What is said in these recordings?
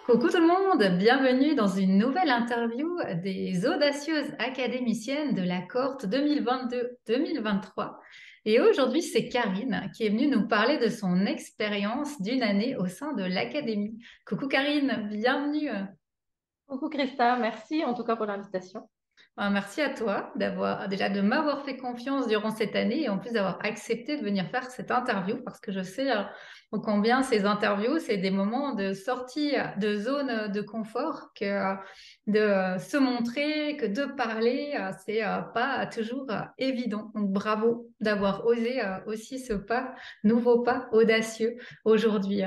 Coucou tout le monde, bienvenue dans une nouvelle interview des audacieuses académiciennes de la cohorte 2022-2023. Et aujourd'hui, c'est Karine qui est venue nous parler de son expérience d'une année au sein de l'académie. Coucou Karine, bienvenue. Coucou Christa, merci en tout cas pour l'invitation. Merci à toi d'avoir déjà de m'avoir fait confiance durant cette année et en plus d'avoir accepté de venir faire cette interview parce que je sais ô combien ces interviews, c'est des moments de sortie de zone de confort que de se montrer, que de parler, c'est pas toujours évident. Donc bravo d'avoir osé aussi ce pas, nouveau pas audacieux aujourd'hui.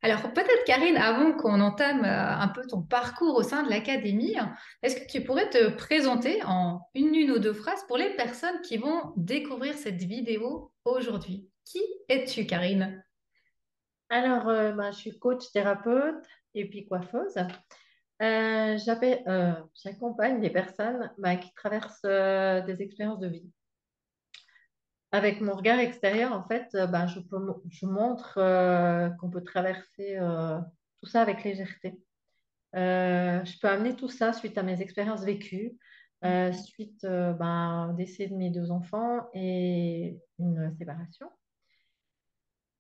Alors peut-être Karine, avant qu'on entame un peu ton parcours au sein de l'académie, est-ce que tu pourrais te présenter en une ou deux phrases pour les personnes qui vont découvrir cette vidéo aujourd'hui? Qui es-tu, Karine? Je suis coach thérapeute et puis coiffeuse. J'accompagne des personnes qui traversent des expériences de vie. Avec mon regard extérieur, en fait, je montre qu'on peut traverser tout ça avec légèreté. Je peux amener tout ça suite à mes expériences vécues, suite décès de mes deux enfants et une séparation.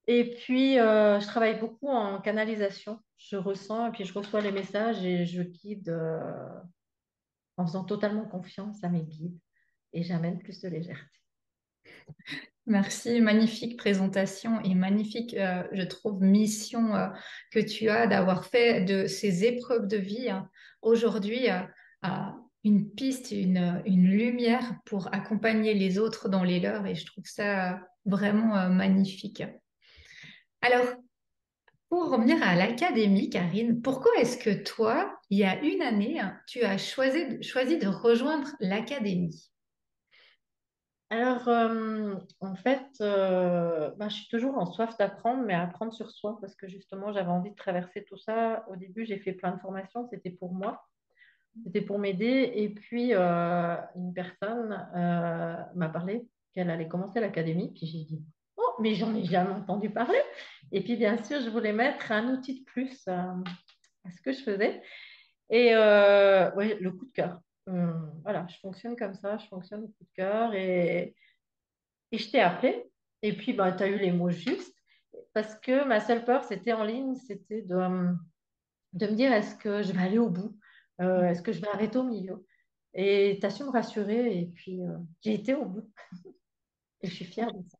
Et puis, je travaille beaucoup en canalisation. Je ressens et puis je reçois les messages et je guide en faisant totalement confiance à mes guides et j'amène plus de légèreté. Merci, magnifique présentation et magnifique, je trouve, mission que tu as d'avoir fait de ces épreuves de vie aujourd'hui une piste, une lumière pour accompagner les autres dans les leurs et je trouve ça vraiment magnifique. Alors, pour revenir à l'académie, Karine, pourquoi est-ce que toi, il y a une année, tu as choisi de rejoindre l'académie? Je suis toujours en soif d'apprendre, mais apprendre sur soi, parce que justement, j'avais envie de traverser tout ça. Au début, j'ai fait plein de formations, c'était pour moi, c'était pour m'aider. Et puis, une personne m'a parlé qu'elle allait commencer l'académie, puis j'ai dit, oh, mais j'en ai jamais entendu parler. Et puis, bien sûr, je voulais mettre un outil de plus à ce que je faisais. Et ouais, le coup de cœur. Voilà, je fonctionne comme ça, je fonctionne au coup de cœur. Et je t'ai appelé. Et puis, bah, tu as eu les mots justes. Parce que ma seule peur, c'était en ligne, c'était de me dire, est-ce que je vais aller au bout? Est-ce que je vais arrêter au milieu? Et tu as su me rassurer. Et puis, j'ai été au bout. Et je suis fière de ça.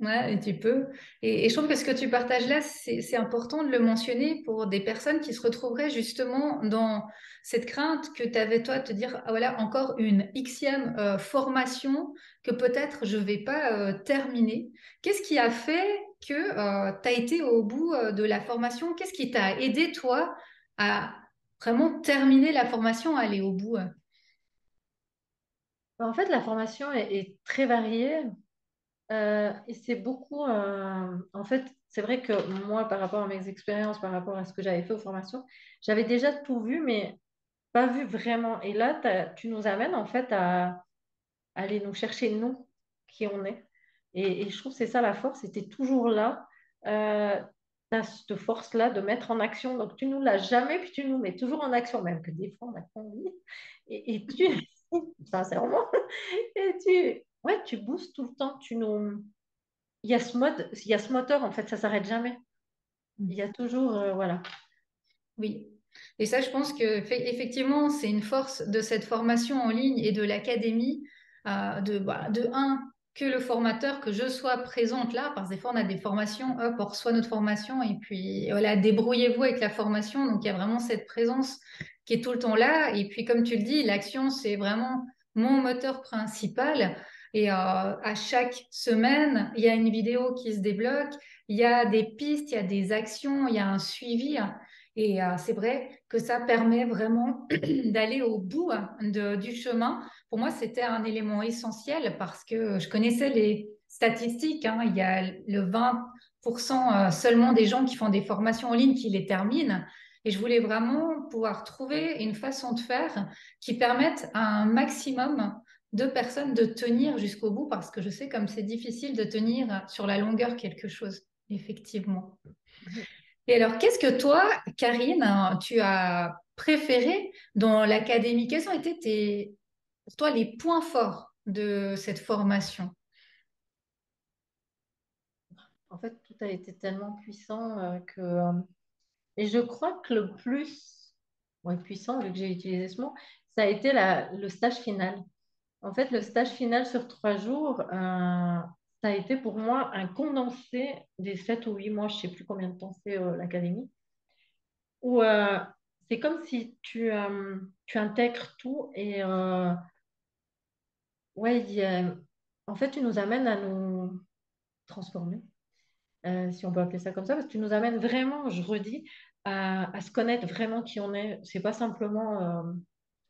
Ouais, et tu peux. Et je trouve que ce que tu partages là, c'est important de le mentionner pour des personnes qui se retrouveraient justement dans cette crainte que tu avais toi, de te dire, ah voilà, encore une Xème formation que peut-être je vais pas terminer. Qu'est-ce qui a fait que tu as été au bout de la formation? Qu'est-ce qui t'a aidé toi à vraiment terminer la formation, à aller au bout? En fait, la formation est très variée. Et c'est beaucoup, en fait, c'est vrai que moi, par rapport à mes expériences, par rapport à ce que j'avais fait aux formations, j'avais déjà tout vu, mais pas vu vraiment. Et là, tu nous amènes en fait à aller nous chercher, nous, qui on est. Et je trouve que c'est ça la force, et tu es toujours là. Tu as cette force-là de mettre en action. Donc, tu nous l'as jamais, puis tu nous mets toujours en action, même que des fois, on a pas envie. Et tu, sincèrement, ouais, tu boostes tout le temps. Il y a ce mode, il y a ce moteur, en fait, ça s'arrête jamais. Il y a toujours, voilà. Oui. Et ça, je pense que effectivement, c'est une force de cette formation en ligne et de l'académie, de un, que le formateur, que je sois présente là, parce que des fois, on a des formations, hop, on reçoit notre formation et puis voilà, débrouillez-vous avec la formation. Donc, il y a vraiment cette présence qui est tout le temps là. Et puis, comme tu le dis, l'action, c'est vraiment mon moteur principal. Et à chaque semaine, il y a une vidéo qui se débloque, il y a des pistes, il y a des actions, il y a un suivi. Et c'est vrai que ça permet vraiment d'aller au bout du chemin. Pour moi, c'était un élément essentiel parce que je connaissais les statistiques, hein. Il y a le 20% seulement des gens qui font des formations en ligne qui les terminent. Et je voulais vraiment pouvoir trouver une façon de faire qui permette à un maximum de personnes de tenir jusqu'au bout parce que je sais comme c'est difficile de tenir sur la longueur quelque chose, effectivement. Et alors, qu'est-ce que toi, Karine, tu as préféré dans l'académie? Quels ont été pour toi, les points forts de cette formation? En fait, tout a été tellement puissant et je crois que le plus ouais, puissant, vu que j'ai utilisé ce mot, ça a été le stage final. En fait, le stage final sur 3 jours, ça a été pour moi un condensé des 7 ou 8 mois, je ne sais plus combien de temps c'est l'académie, où c'est comme si tu intègres tout et ouais, en fait, tu nous amènes à nous transformer, si on peut appeler ça comme ça, parce que tu nous amènes vraiment, je redis, à se connaître vraiment qui on est. C'est pas simplement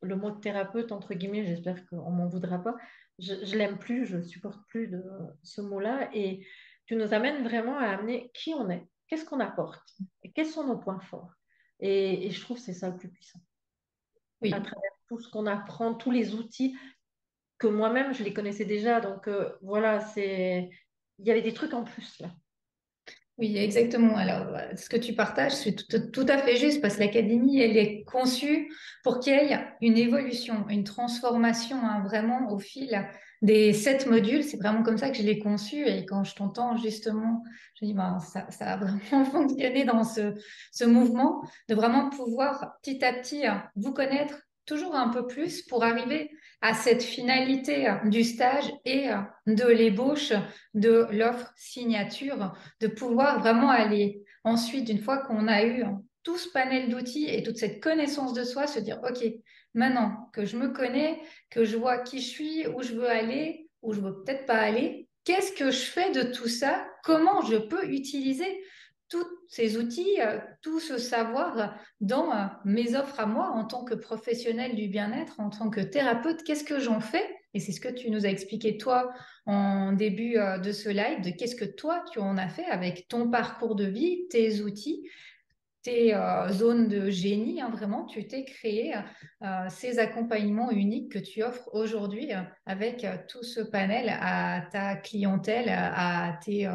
le mot de thérapeute, entre guillemets, j'espère qu'on m'en voudra pas. Je l'aime plus, je supporte plus de ce mot-là. Et tu nous amènes vraiment à amener qui on est, qu'est-ce qu'on apporte, et quels sont nos points forts. Et je trouve que c'est ça le plus puissant. À Oui. travers tout ce qu'on apprend, tous les outils que moi-même, je les connaissais déjà. Donc voilà, il y avait des trucs en plus là. Oui, exactement. Alors, ce que tu partages, c'est tout à fait juste parce que l'académie, elle est conçue pour qu'il y ait une évolution, une transformation, hein, vraiment au fil des 7 modules. C'est vraiment comme ça que je l'ai conçue. Et quand je t'entends justement, je me dis, ben, ça a vraiment fonctionné dans ce mouvement de vraiment pouvoir petit à petit vous connaître toujours un peu plus pour arriver à cette finalité du stage et de l'ébauche de l'offre signature de pouvoir vraiment aller ensuite, une fois qu'on a eu tout ce panel d'outils et toute cette connaissance de soi, se dire, OK, maintenant que je me connais, que je vois qui je suis, où je veux aller, où je veux peut-être pas aller, qu'est-ce que je fais de tout ça? Comment je peux utiliser tous ces outils, tout ce savoir dans mes offres à moi en tant que professionnel du bien-être, en tant que thérapeute, qu'est-ce que j'en fais? Et c'est ce que tu nous as expliqué, toi, en début de ce live, de qu'est-ce que toi, tu en as fait avec ton parcours de vie, tes outils, tes zones de génie, hein, vraiment, tu t'es créé ces accompagnements uniques que tu offres aujourd'hui avec tout ce panel à ta clientèle, à tes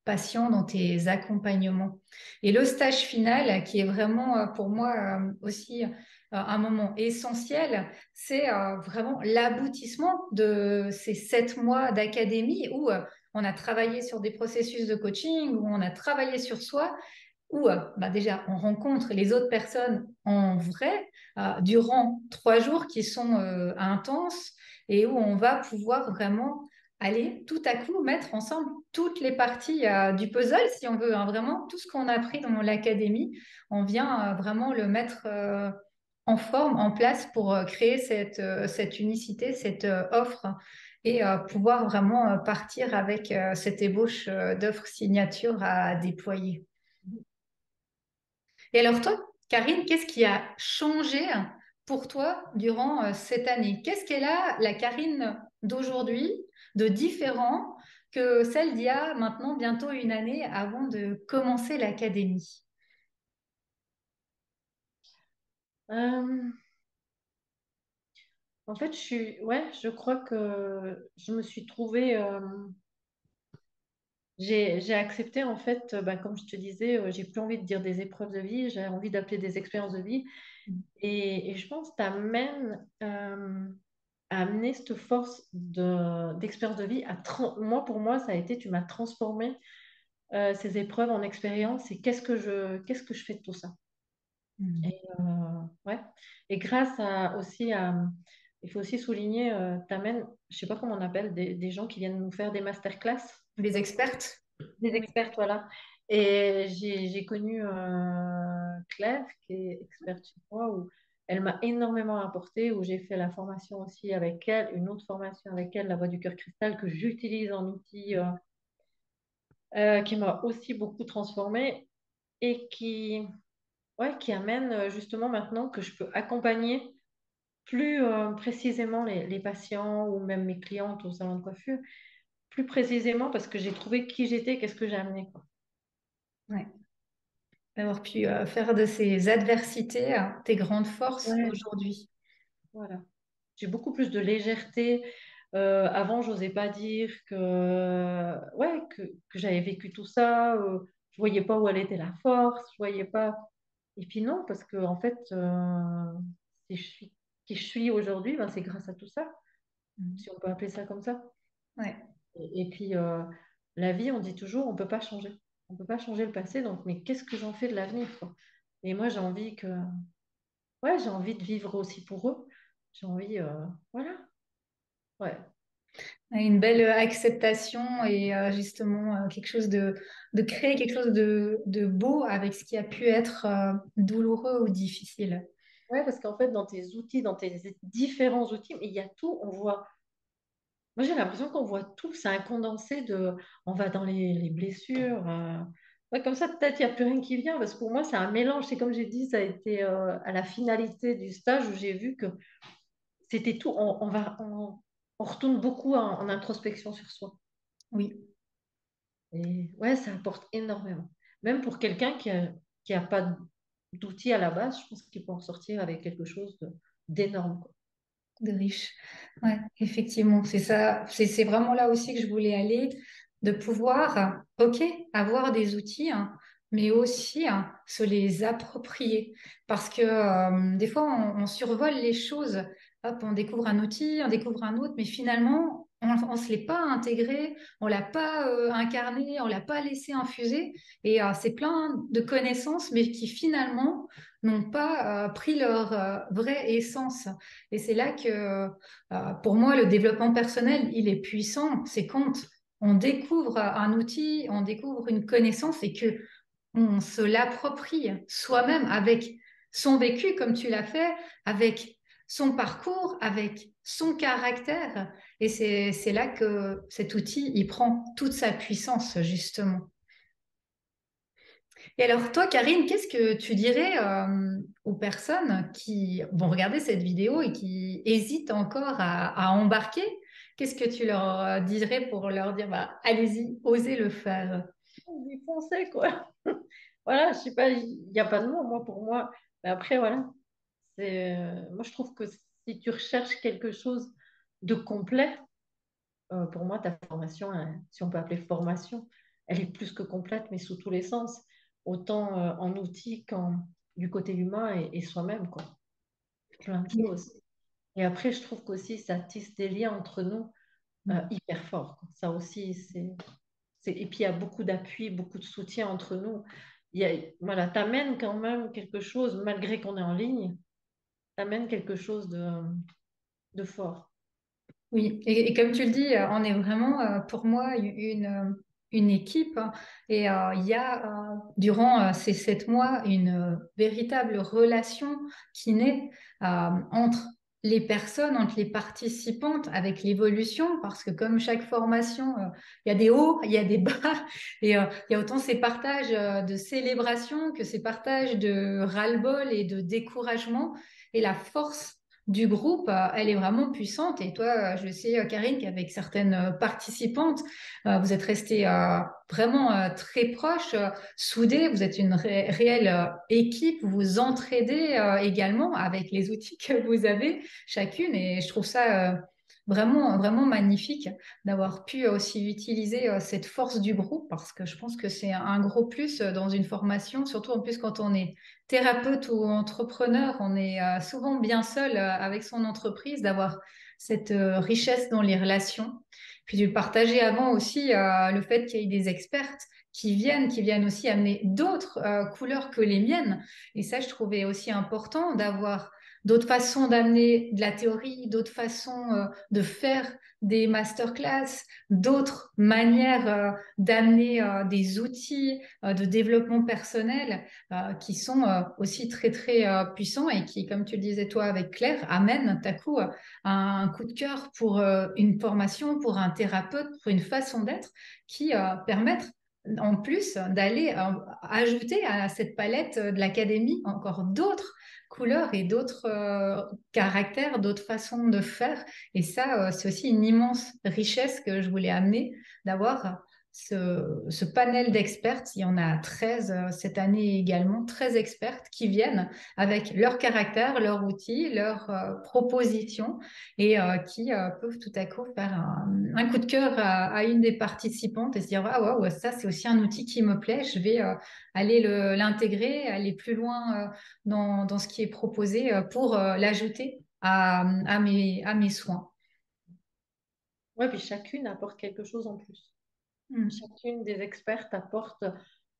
patients dans tes accompagnements. Et le stage final, qui est vraiment pour moi aussi un moment essentiel, c'est vraiment l'aboutissement de ces 7 mois d'académie où on a travaillé sur des processus de coaching, où on a travaillé sur soi où bah déjà on rencontre les autres personnes en vrai durant 3 jours qui sont intenses et où on va pouvoir vraiment aller tout à coup mettre ensemble toutes les parties du puzzle, si on veut, hein, vraiment tout ce qu'on a appris dans l'académie, on vient vraiment le mettre en forme, en place pour créer cette unicité, cette offre et pouvoir vraiment partir avec cette ébauche d'offres signature à déployer. Et alors toi, Karine, qu'est-ce qui a changé pour toi durant cette année? Qu'est-ce qu'elle a, la Karine d'aujourd'hui, de différent que celle d'il y a maintenant bientôt une année avant de commencer l'académie? Euh, En fait, ouais, je crois que je me suis trouvée, j'ai accepté en fait, bah, comme je te disais, j'ai plus envie de dire des épreuves de vie, j'ai envie d'appeler des expériences de vie. Et je pense que t'amènes à amener cette force d'expérience de vie moi, pour moi, ça a été, tu m'as transformé ces épreuves en expérience et qu'est-ce que je fais de tout ça? Mm. Et, ouais. Et grâce il faut aussi souligner, t'amènes, je sais pas comment on appelle, des gens qui viennent nous faire des masterclass, Les expertes? des Oui. experts, voilà. Et j'ai connu Claire, qui est experte chez moi, où elle m'a énormément apporté, où j'ai fait la formation aussi avec elle, une autre formation avec elle, la voix du cœur cristal, que j'utilise en outil, qui m'a aussi beaucoup transformée et ouais, qui amène justement maintenant que je peux accompagner plus précisément les patients ou même mes clientes au salon de coiffure, plus précisément parce que j'ai trouvé qui j'étais, qu'est-ce que j'ai amené, quoi. Ouais. D'avoir pu faire de ces adversités tes grandes forces Ouais, aujourd'hui. voilà. J'ai beaucoup plus de légèreté. Avant, j'osais pas dire que, ouais, que j'avais vécu tout ça. je voyais pas où elle était la force, je voyais pas. Et puis non, parce que en fait, si je suis qui je suis aujourd'hui, ben, c'est grâce à tout ça, Mhm. si on peut appeler ça comme ça. Ouais. Et puis, la vie, on dit toujours, on peut pas changer. On peut pas changer le passé, donc, mais qu'est-ce que j'en fais de l'avenir, quoi? Et moi, ouais, j'ai envie de vivre aussi pour eux. J'ai envie, voilà, ouais. Une belle acceptation et justement quelque chose de créer quelque chose de beau avec ce qui a pu être douloureux ou difficile. Ouais, parce qu'en fait, dans tes outils, dans tes différents outils, mais il y a tout, on voit. Moi, j'ai l'impression qu'on voit tout, c'est un condensé de. On va dans les blessures. Ouais, comme ça, peut-être il n'y a plus rien qui vient, parce que pour moi, c'est un mélange. C'est comme j'ai dit, ça a été à la finalité du stage où j'ai vu que c'était tout. On retourne beaucoup en introspection sur soi. Oui, Et ouais, ça apporte énormément. Même pour quelqu'un qui a pas d'outils à la base, je pense qu'il peut en sortir avec quelque chose d'énorme, quoi. de riche. Ouais, effectivement, c'est ça. C'est vraiment là aussi que je voulais aller, de pouvoir, ok, avoir des outils, hein, mais aussi se les approprier. Parce que des fois, on survole les choses. Hop, on découvre un outil, on découvre un autre, mais finalement, on ne se l'est pas intégré, on l'a pas incarné, on l'a pas laissé infuser. Et c'est plein de connaissances, mais qui finalement n'ont pas pris leur vraie essence. Et c'est là que, pour moi, le développement personnel, il est puissant. C'est quand on découvre un outil, on découvre une connaissance et que on se l'approprie soi-même avec son vécu, comme tu l'as fait, avec son parcours, avec son caractère. Et c'est là que cet outil, il prend toute sa puissance, justement. Et alors, toi, Karine, qu'est-ce que tu dirais aux personnes qui vont regarder cette vidéo et qui hésitent encore à embarquer? Qu'est-ce que tu leur dirais pour leur dire, bah, allez-y, osez le faire? On dit foncez, quoi. Voilà, je sais pas, il n'y a pas de mots, moi, pour moi. Mais après, voilà. Moi, je trouve que si tu recherches quelque chose de complet, pour moi, ta formation, si on peut appeler formation, elle est plus que complète, mais sous tous les sens, autant en outils qu'en du côté humain et soi-même, quoi. Plein de choses. Et après, je trouve qu'aussi, ça tisse des liens entre nous hyper forts, quoi. Ça aussi, et puis, il y a beaucoup d'appui, beaucoup de soutien entre nous. Voilà, t'amènes quand même quelque chose, malgré qu'on est en ligne, t'amènes quelque chose de fort. Oui, et comme tu le dis, on est vraiment, pour moi, une équipe, hein. Et il y a, durant ces 7 mois, une véritable relation qui naît entre les personnes, entre les participantes, avec l'évolution, parce que comme chaque formation, il y a des hauts, il y a des bas, et il y a autant ces partages de célébration que ces partages de ras-le-bol et de découragement, et la force du groupe, elle est vraiment puissante. Et toi, je sais, Karine, qu'avec certaines participantes, vous êtes restés vraiment très proches, soudés. Vous êtes une réelle équipe. Vous vous entraidez également avec les outils que vous avez chacune. Et je trouve ça vraiment, vraiment magnifique d'avoir pu aussi utiliser cette force du groupe parce que je pense que c'est un gros plus dans une formation, surtout en plus quand on est thérapeute ou entrepreneur, on est souvent bien seul avec son entreprise, d'avoir cette richesse dans les relations. Puis de partager avant aussi le fait qu'il y ait des expertes qui viennent aussi amener d'autres couleurs que les miennes. Et ça, je trouvais aussi important d'avoir d'autres façons d'amener de la théorie, d'autres façons de faire des masterclass, d'autres manières d'amener des outils de développement personnel qui sont aussi très très puissants et qui, comme tu le disais toi avec Claire, amènent à coup un coup de cœur pour une formation, pour un thérapeute, pour une façon d'être qui permettent en plus d'aller ajouter à cette palette de l'académie encore d'autres couleurs et d'autres caractères, d'autres façons de faire. Et ça, c'est aussi une immense richesse que je voulais amener, d'avoir ce panel d'expertes. Il y en a 13 cette année également, 13 expertes qui viennent avec leur caractère, leurs outils, leurs propositions et qui peuvent tout à coup faire un coup de cœur à une des participantes et se dire, ah ouais, ça c'est aussi un outil qui me plaît, je vais aller l'intégrer, aller plus loin dans ce qui est proposé pour l'ajouter à mes soins. Ouais, puis chacune apporte quelque chose en plus. Mm. Chacune des expertes apporte,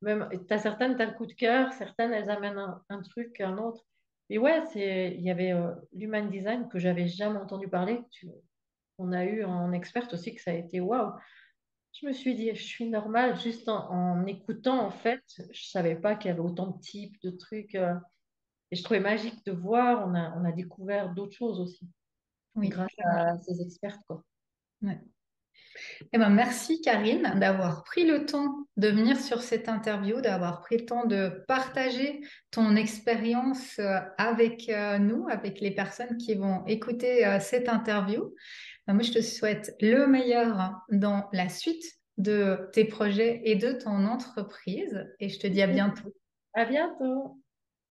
même, t'as certaines, t'as le coup de cœur, certaines, elles amènent un truc, un autre. Et ouais, il y avait l'human design que j'avais jamais entendu parler. On a eu en experte aussi que ça a été waouh. Je me suis dit, je suis normale juste en écoutant, en fait. Je savais pas qu'il y avait autant de types, de trucs. Et je trouvais magique de voir. On a découvert d'autres choses aussi Oui, grâce clairement. à ces expertes, quoi. Ouais. Eh ben, merci Karine d'avoir pris le temps de venir sur cette interview, d'avoir pris le temps de partager ton expérience avec nous, avec les personnes qui vont écouter cette interview. Ben, moi, je te souhaite le meilleur dans la suite de tes projets et de ton entreprise et je te dis à bientôt. À bientôt.